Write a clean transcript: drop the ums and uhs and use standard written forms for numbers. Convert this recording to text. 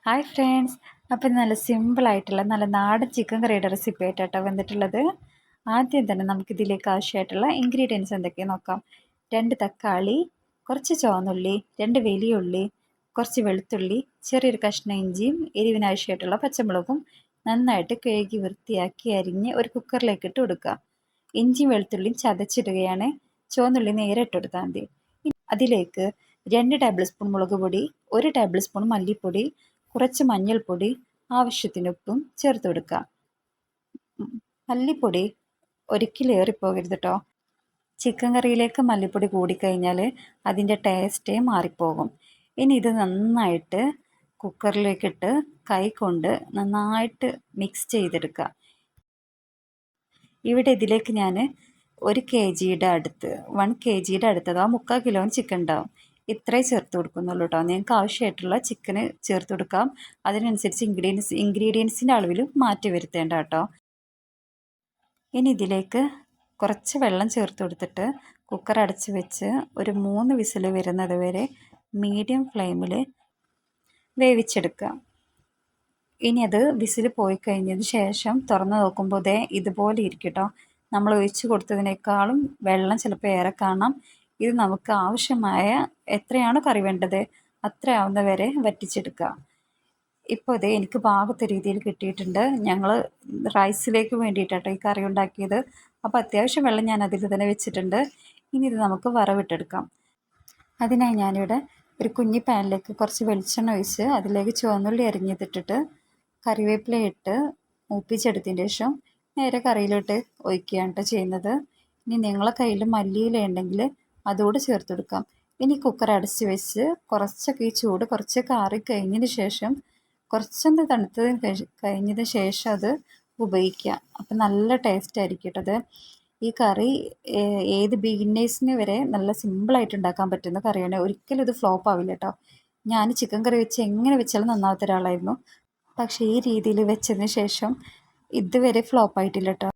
Hi friends, അപ്പം നല്ല സിമ്പിളായിട്ടുള്ള നല്ല നാടൻ ചിക്കൻ കറിയുടെ റെസിപ്പി ആയിട്ടാണ് വന്നിട്ടുള്ളത്. ആദ്യം തന്നെ നമുക്കിതിലേക്ക് ആവശ്യമായിട്ടുള്ള ഇൻഗ്രീഡിയൻസ് എന്തൊക്കെയാണ് നോക്കാം. 2 തക്കാളി, കുറച്ച് ചുവന്നുള്ളി, 2 വലിയ ഉള്ളി, കുറച്ച് വെളുത്തുള്ളി, ചെറിയൊരു കഷ്ണം ഇഞ്ചിയും എരിവിനാവശ്യമായിട്ടുള്ള പച്ചമുളകും നന്നായിട്ട് കഴുകി വൃത്തിയാക്കി അരിഞ്ഞ് ഒരു കുക്കറിലേക്ക് ഇട്ട് കൊടുക്കുക. ഇഞ്ചിയും വെളുത്തുള്ളിയും ചതച്ചിടുകയാണ്. ചുവന്നുള്ളി നേരെ ഇട്ട് കൊടുത്താൽ മതി. അതിലേക്ക് 2 ടേബിൾ സ്പൂൺ മുളക് പൊടി, 1 ടേബിൾ സ്പൂൺ മല്ലിപ്പൊടി, കുറച്ച് മഞ്ഞൾപ്പൊടി, ആവശ്യത്തിന് ഉപ്പും ചേർത്ത് കൊടുക്കുക. മല്ലിപ്പൊടി ഒരിക്കലും ഏറിപ്പോകരുത് കേട്ടോ. ചിക്കൻ കറിയിലേക്ക് മല്ലിപ്പൊടി കൂടിക്കഴിഞ്ഞാൽ അതിൻ്റെ ടേസ്റ്റേ മാറിപ്പോകും. ഇനി ഇത് നന്നായിട്ട് കുക്കറിലേക്കിട്ട് കൈ കൊണ്ട് നന്നായിട്ട് മിക്സ് ചെയ്തെടുക്കുക. ഇവിടെ ഇതിലേക്ക് ഞാൻ 1 kgയുടെ അടുത്ത് 1 kgയുടെ അടുത്ത് അഥവാ 3/4 കിലോ ചിക്കൻ ഉണ്ടാവും. ഇത്രയും ചേർത്ത് കൊടുക്കുന്നുള്ളൂ കേട്ടോ. നിങ്ങൾക്ക് ആവശ്യമായിട്ടുള്ള ചിക്കന് ചേർത്ത് കൊടുക്കാം. അതിനനുസരിച്ച് ഇൻഗ്രീഡിയൻസിൻ്റെ അളവിലും മാറ്റി വരുത്തേണ്ട കേട്ടോ. ഇനി ഇതിലേക്ക് കുറച്ച് വെള്ളം ചേർത്ത് കൊടുത്തിട്ട് കുക്കർ അടച്ച് വെച്ച് ഒരു 3 വിസിൽ വരുന്നത് വരെ മീഡിയം ഫ്ലെയിമിൽ വേവിച്ചെടുക്കുക. ഇനി അത് വിസിൽ പോയി കഴിഞ്ഞതിന് ശേഷം തുറന്ന് നോക്കുമ്പോൾ ഇതുപോലെ ഇരിക്കും കേട്ടോ. നമ്മൾ ഒഴിച്ച് കൊടുത്തതിനേക്കാളും വെള്ളം ചിലപ്പോൾ ഏറെ കാണാം. ഇത് നമുക്ക് ആവശ്യമായ എത്രയാണോ കറി വേണ്ടത് അത്രയാവുന്ന വരെ വറ്റിച്ചെടുക്കുക. ഇപ്പോൾ എനിക്ക് പാകത്തെ രീതിയിൽ കിട്ടിയിട്ടുണ്ട്. ഞങ്ങൾ റൈസിലേക്ക് വേണ്ടിയിട്ടാട്ടോ ഈ കറി ഉണ്ടാക്കിയത്. അപ്പോൾ അത്യാവശ്യം വെള്ളം ഞാൻ അതിൽ തന്നെ വെച്ചിട്ടുണ്ട്. ഇനി ഇത് നമുക്ക് വറവിട്ടെടുക്കാം. അതിനായി ഞാനിവിടെ ഒരു കുഞ്ഞി പാനിലേക്ക് കുറച്ച് വെളിച്ചെണ്ണ ഒഴിച്ച് അതിലേക്ക് ചുവന്നുള്ളി അരിഞ്ഞിട്ടിട്ട് കറിവേപ്പില ഇട്ട് മൂപ്പിച്ചെടുത്തതിന് ശേഷം നേരെ കറിയിലോട്ട് ഒഴിക്കുകയാണ് കേട്ടോ ചെയ്യുന്നത്. ഇനി നിങ്ങളെ കയ്യിൽ മല്ലിയില ഉണ്ടെങ്കിൽ അതുകൂടെ ചേർത്ത് കൊടുക്കാം. ഇനി കുക്കർ അടച്ച് വെച്ച് കുറച്ചൊക്കെ ഈ ചൂട് കുറച്ചൊക്കെ ആറിക്കഴിഞ്ഞതിന് ശേഷം കുറച്ചൊന്ന് തണുത്തതിന് കഴിഞ്ഞതിന് ശേഷം അത് ഉപയോഗിക്കുക. അപ്പം നല്ല ടേസ്റ്റ് ആയിരിക്കും കേട്ടത്. ഈ കറി ഏത് ബിഗിനേഴ്സിന് വരെ നല്ല സിമ്പിളായിട്ട് ഉണ്ടാക്കാൻ പറ്റുന്ന കറിയാണ്. ഒരിക്കലും ഇത് ഫ്ലോപ്പ് ആവില്ല കേട്ടോ. ഞാൻ ചിക്കൻ കറി വെച്ച് എങ്ങനെ വെച്ചാലും നന്നാവാത്ത ഒരാളായിരുന്നു. പക്ഷേ ഈ രീതിയിൽ വെച്ചതിന് ശേഷം ഇതുവരെ ഫ്ലോപ്പ് ആയിട്ടില്ല കേട്ടോ.